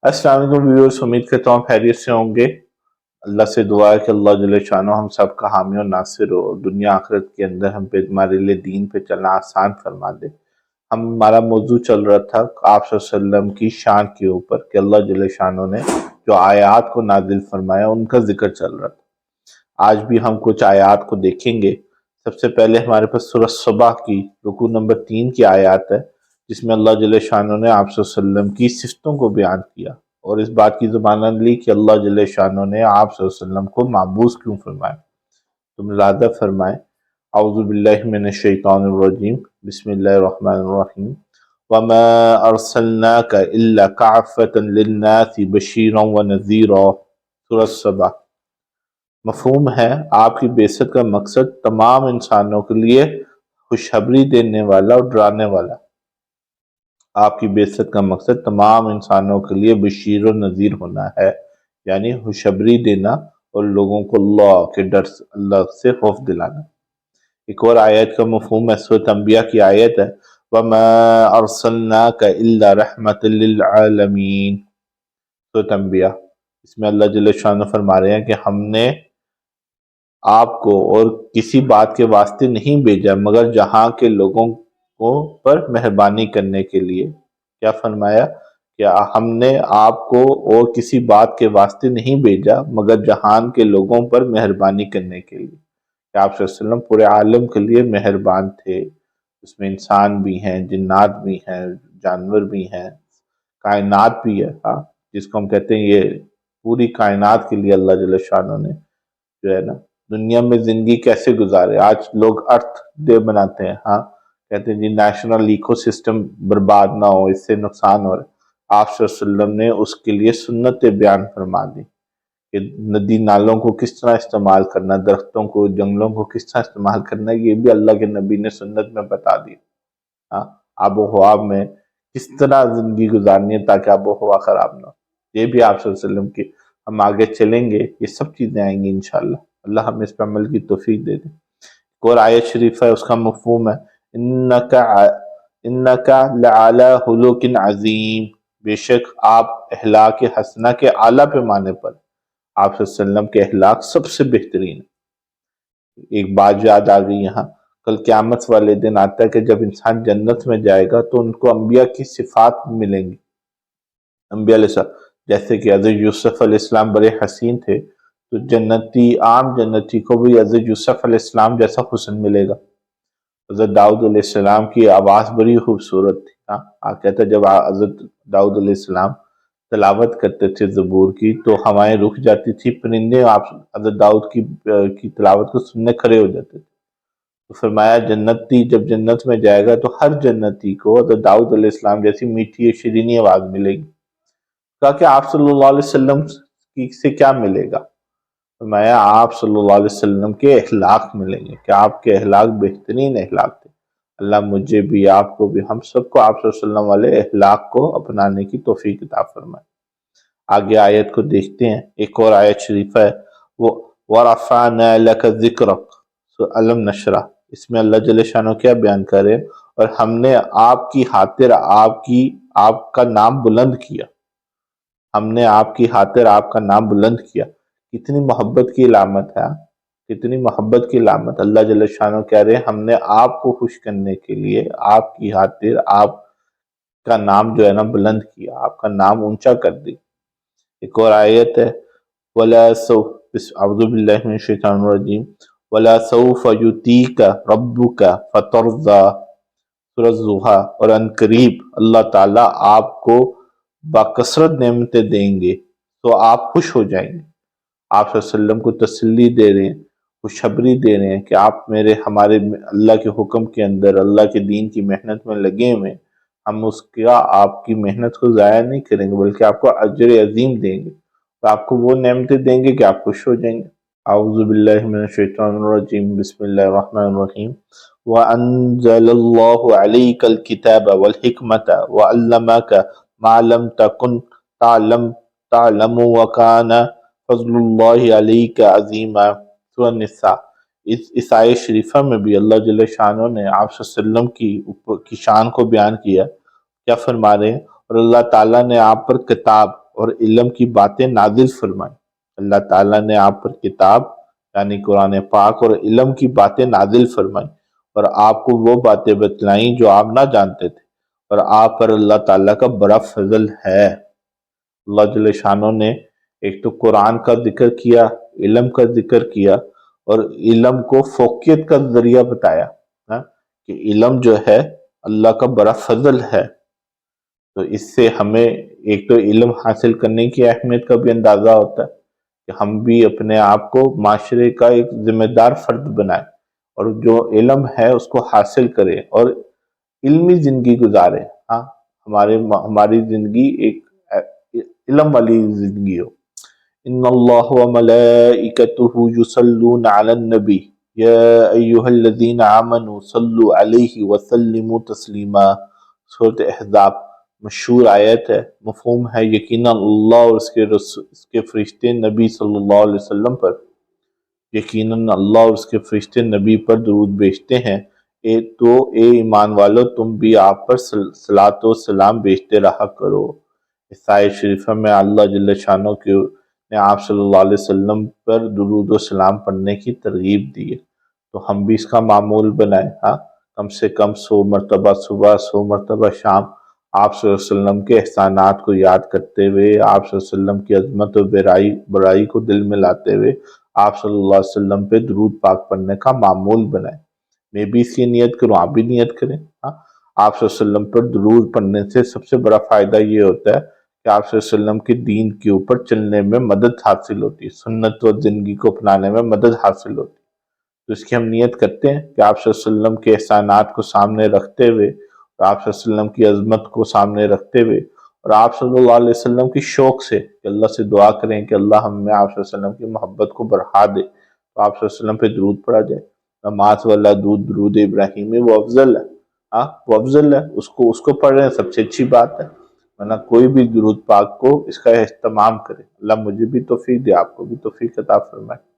अस्सलाम वालेकुम व्यूअर्स, उम्मीद करता हूँ खैरियत से होंगे। अल्लाह से दुआ है कि अल्लाह जल्ल शानो हम सब का हामी और नासिर हो, दुनिया आखिरत के अंदर हम पे हमारे लिए दीन पे चलना आसान फरमा दे। हमारा मौजू चल रहा था आप वसल्लम की शान के ऊपर कि अल्लाह जल्ल शानो ने जो आयात को नाजिल फरमाया उनका जिक्र चल रहा था। आज भी हम कुछ आयात को देखेंगे। सबसे पहले हमारे पास सूरह सबा की रुकू नंबर 3 की आयत है, जिसमें अल्लाह जल्ल शानो ने आप वसल्लम की सिफ़तों को बयान किया और इस बात की ज़मानत ली कि अल्लाह जल्ल शानो ने आप वसल्लम को माबूस क्यों फरमाया। तो मुलादा फरमाए, औज़ु बिल्लाहि मिनश शैतानिर रजीम, बिस्मिल्लाहिर रहमानिर रहीम, वमा अरसलनाका इल्ला काफ़तन लिन्नासि बशीरन व नज़ीरा। सूरह सबा। मफ़हूम है, आपकी बेइज्जत का मकसद तमाम इंसानों के लिए खुशखबरी देने वाला और डराने वाला। आपकी बेइज्जत का मकसद तमाम इंसानों के लिए बशीर और नज़ीर होना है, यानी खुशखबरी देना और लोगों को अल्लाह के डर से, अल्लाह से खौफ दिलाना। एक और आयत का मफ़हूम है, सूरह अंबिया की आयत है, वमा अरसलनाका इल्ला रहमतल लिल आलमीन। सूरह अंबिया। इसमें अल्लाह जल्ल शानो फरमा रहे हैं कि हमने आपको और किसी बात के वास्ते नहीं भेजा मगर जहां के लोगों को पर मेहरबानी करने के लिए। क्या फरमाया? क्या हमने आपको और किसी बात के वास्ते नहीं भेजा मगर जहान के लोगों पर मेहरबानी करने के लिए। कि आप सल्लल्लाहु अलैहि वसल्लम पूरे आलम के लिए मेहरबान थे। उसमें इंसान भी हैं, जिन्नात भी हैं, जानवर भी हैं, कायनात भी है। हाँ, जिसको हम कहते हैं, ये पूरी कायनात के लिए अल्लाह जल्ल शानो ने जो है ना दुनिया में जिंदगी कैसे गुजारे। आज लोग अर्थ डे बनाते हैं, हाँ, कहते हैं जी नेशनल इकोसिस्टम बर्बाद ना हो, इससे नुकसान हो रहा है। आप सल्लल्लाहु अलैहि वसल्लम ने उसके लिए सुन्नत बयान फरमा दी कि नदी नालों को किस तरह इस्तेमाल करना, दरख्तों को, जंगलों को किस तरह इस्तेमाल करना, ये भी अल्लाह के नबी ने सुन्नत में बता दी। हाँ, आबो हवा में किस तरह जिंदगी गुजारनी है ताकि आबो हवा खराब ना हो, ये भी आप सल्लल्लाहु अलैहि वसल्लम की। हम आगे चलेंगे, ये सब चीज़ें आएंगी इंशाअल्लाह। अल्लाह हमें इस पर अमल की तौफीक दे दे। एक और आयत शरीफ है, उसका मफ़हूम है, इन्नका लअला हुलुकिन अज़ीम। बेशक आप अहलाक हसना के आला पैमाने पर, आप सल्लल्लाहु अलैहि वसल्लम के अहलाक सबसे बेहतरीन है। एक बात याद आ गई यहाँ, कल क़यामत वाले दिन आता है कि जब इंसान जन्नत में जाएगा तो उनको अंबिया की सिफात मिलेंगी। अंबिया अलैहिस्सलाम, जैसे कि हज़रत यूसुफ अलैहिस्सलाम बड़े हसीन थे, तो जन्नती, आम जन्नती को भी हज़रत यूसुफ अलैहिस्सलाम जैसा हुस्न मिलेगा। हज़रत दाऊद अलैहिस्सलाम की आवाज़ बड़ी खूबसूरत थी। हाँ, कहते जब हज़रत दाऊद अलैहिस्सलाम तिलावत करते थे ज़बूर की तो हवाएं रुक जाती थी, परिंदे आप हज़रत दाऊद की तिलावत को सुनने खड़े हो जाते थे। तो फरमाया जन्नती जब जन्नत में जाएगा तो हर जन्नती को हज़रत दाऊद अलैहिस्सलाम जैसी मीठी शीरीनी आवाज़ मिलेगी। कहा कि आप सल्लल्लाहु अलैहि वसल्लम से क्या मिलेगा? फरमाया आप सल्लल्लाहु अलैहि वसल्लम के अखलाक मिलेंगे, कि आपके अखलाक बेहतरीन अखलाक थे। अल्लाह मुझे भी, आपको भी, हम सबको आप सल्लल्लाहु अलैहि वसल्लम वाले अखलाक को अपनाने की तौफीक अता फरमाए। आगे आयत को देखते हैं। एक और आयत शरीफ है, वो वरफ़अना लका ज़िक्रक, अलम नशरा। इसमें अल्लाह जल्ल शानो क्या बयान कर रहे हैं, और हमने आपकी खातिर आपका नाम बुलंद किया। हमने आपकी खातिर आपका नाम बुलंद किया। कितनी मोहब्बत की अलामत है, कितनी मोहब्बत की अलामत। अल्लाह जल्ल शानो कह रहे हैं हमने आपको खुश करने के लिए आपकी खातिर आपका नाम जो है ना बुलंद किया, आपका नाम ऊंचा कर दिया। एक और आयत है, वला सौ अऊज़ु बिल्लाहि मिनश शैतानिर रजीम, वला सौफ युतीका रब्बुका फतरज़ा। सूरह ज़ुहा। और अनकरीब अल्लाह ताला आपको बाकसरत नेमतें देंगे तो आप खुश हो जाएंगे। आप सल्लल्लाहु अलैहि वसल्लम को तसल्ली दे रहे हैं, खुशखबरी दे रहे हैं कि आप हमारे अल्लाह के हुक्म के अंदर अल्लाह के दीन की मेहनत में लगे हुए हैं। हम उसका आपकी मेहनत को ज़ाया नहीं करेंगे बल्कि आपको अजर अजीम देंगे, तो आपको वो नेमतें देंगे कि आप खुश हो जाएंगे। औज़ु बिल्लाहि मिनश शैतानिर रजीम, बिस्मिल्लाहिर रहमानिर रहीम, व अंज़लल्लाहु अलैकल किताब वल हिकमत व अल्लमका मा लम तकुन तालमु व काना फ़ज़्लुल्लाहि अलैका अज़ीमा। सूरह निसा। इस आयत शरीफा में भी अल्लाह जल्ल शानो ने आप सल्लल्लाहु अलैहि वसल्लम की शान को बयान किया। क्या फरमा रहे हैं, और अल्लाह ताला ने आप पर किताब اور علم کی باتیں نازل فرمائیں۔ اللہ تعالیٰ نے آپ پر کتاب یعنی قرآن پاک اور علم کی باتیں نازل فرمائیں اور آپ کو وہ باتیں بتلائیں جو آپ نہ جانتے تھے، اور آپ پر اللہ تعالیٰ کا بڑا فضل ہے۔ اللہ جل شانہ نے ایک تو قرآن کا ذکر کیا، علم کا ذکر کیا، اور علم کو فوقیت کا ذریعہ بتایا کہ علم جو ہے اللہ کا بڑا فضل ہے۔ تو اس سے ہمیں ایک تو علم حاصل کرنے کی اہمیت کا بھی اندازہ ہوتا ہے کہ ہم بھی اپنے آپ کو معاشرے کا ایک ذمہ دار فرد بنائیں اور جو علم ہے اس کو حاصل کریں اور علمی زندگی گزاریں۔ ہماری زندگی ایک علم والی زندگی ہو۔ ان اللہ و ملائکتہ یصلون علی النبی یا ایہا الذین آمنوا صلوا علیہ وسلموا تسلیما۔ سورۃ احزاب مشہور آیت ہے، مفہوم ہے یقیناً اللہ اور اس کے فرشتے نبی صلی اللہ علیہ وسلم پر، یقیناً اللہ اور اس کے فرشتے نبی پر درود بھیجتے ہیں، تو اے ایمان والو تم بھی آپ پر صلاۃ و سلام بھیجتے رہا کرو۔ اس آیت شریفہ میں اللہ جل شانہ نے آپ صلی اللہ علیہ وسلم پر درود و سلام پڑھنے کی ترغیب دی ہے، تو ہم بھی اس کا معمول بنائیں۔ کم سے کم 100 مرتبہ صبح، 100 مرتبہ شام آپ صلی اللہ علیہ وسلم کے احسانات کو یاد کرتے ہوئے، آپ صلی اللہ علیہ وسلم کی عظمت و بڑائی کو دل میں لاتے ہوئے آپ صلی اللہ علیہ وسلم پہ درود پاک پڑھنے کا معمول بنائیں۔ میں بھی اس کی نیت کروں، آپ بھی نیت کریں۔ آپ صلی اللہ علیہ وسلم پر درود پڑھنے سے سب سے بڑا فائدہ یہ ہوتا ہے کہ آپ صلی اللہ علیہ وسلم کے دین کے اوپر چلنے میں مدد حاصل ہوتی ہے، سنت و زندگی کو اپنانے میں مدد حاصل ہوتی ہے۔ تو اس کی ہم نیت کرتے ہیں کہ آپ صلی اللہ علیہ وسلم کے احسانات کو سامنے رکھتے ہوئے، آپ صلی اللہ علیہ وسلم کی عظمت کو سامنے رکھتے ہوئے، اور آپ صلی اللہ علیہ وسلم کی شوق سے کہ اللہ سے دعا کریں کہ اللہ ہمیں آپ صلی اللہ علیہ وسلم کی محبت کو بڑھا دے، تو آپ صلی اللہ علیہ وسلم پہ درود پڑھا جائے۔ نماز والا درود ابراہیمی وہ افضل ہے، وہ افضل ہے، اس کو پڑھ رہے ہیں سب سے اچھی بات ہے، ورنہ کوئی بھی درود پاک کو اس کا اہتمام کرے۔ اللہ مجھے بھی توفیق دے، آپ کو بھی توفیق عطا فرمائے۔